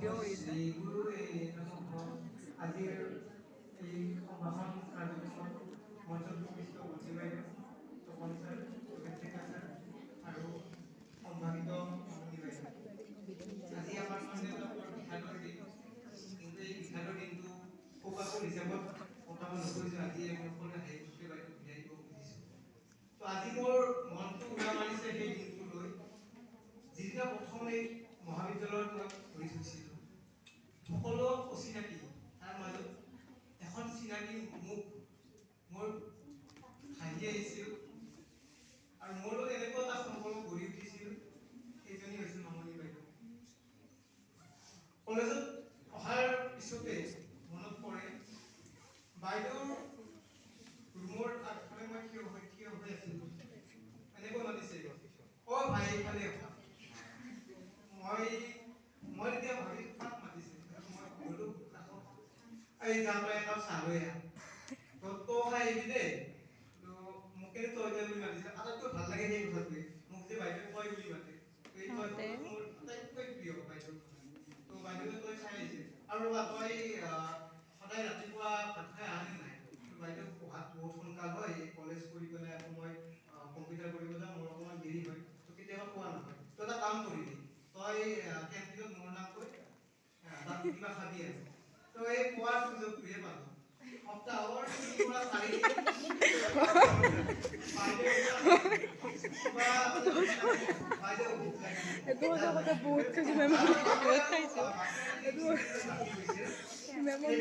Video' কৰি আছে। এইবোৰো আজিৰ এই সমাপন কাৰ্যক্ৰমত মঞ্চত উপস্থিত মন্ত্ৰী বাইদেউ, তপন ছাৰ, চুভেন্দ্ৰিকা ছাৰ আৰু সম্মানিত মামনি বাইদেউ। আজি আমাৰ কাৰণে এটা বৰ বিষাদৰ দিন, কিন্তু এই বিষাদৰ দিনটো শোকাকুল হিচাপত কটাব নখুজিছোঁ। আজি আমি সকলোৱে হাঁহি মুখে বাইদেউ বিদায় দিব খুজিছোঁ। তো আজি মোৰ মনটো উৰা মাৰিছে সেই দিনটো লৈ, যিদিনা প্ৰথম এই মহাবিদ্যালয়ত মই ভৰি থৈছিলোঁ। সকলো অচিনাকি, তাৰ মাজত এখন চিনাকি মুখ মোৰ হাঁহি আহিছিল আৰু মোৰ লগত এনেকুৱা এটা সম্পৰ্ক গঢ়ি উঠিছিল। সেইজনী হৈছিল মামনি বাইদেউ। কলেজত অহাৰ পিছতে মনত পৰে বাইদেউৰ ৰুমৰ আগফালে মই থিয় হৈ আছিলোঁ। এনেকৈ মাতিছে, অ ভাই এইফালে অহা। মই তেতিয়া ভাবি কাক মাতিছে, মই গ'লো কাষত, এই যা তই একাপ চাহ লৈ আহ, তই খাই আহিবি দেই। মোকে তই বুলি মাতিছে। আটাইতকৈ ভাল লাগে সেই কথাটোৱে, মোক যে বাইদেউ তই বুলি মাতে। এই তই মোৰ আটাইতকৈ প্ৰিয় বাইদেউ। তো বাইদেউৱে তই খাই আহিছে আৰু তই সদায় ৰাতিপুৱা ভাত খাই আহা নে নাই? বাইদেউ পঢ়াত বহুত সোনকাল হয়, কলেজ কৰি পেলাই আকৌ মই কম্পিউটাৰ কৰিব যাওঁ, মোৰ অকণমান দেৰি হয়, তো কেতিয়াবা খোৱা নহয়। তই এটা কাম কৰিবি, তই কেণ্টিনত মোৰ নাম কৈ তাত কিবা খাবি আৰু। তো এই পোৱাৰ সুযোগটোহে পালোঁ। সপ্তাহৰ 3 পৰা 4 দিন এইটো সঁচা কথা, বহুত খাইছোঁ মেমৰ, বহুত খাইছোঁ। এইটো মেমৰ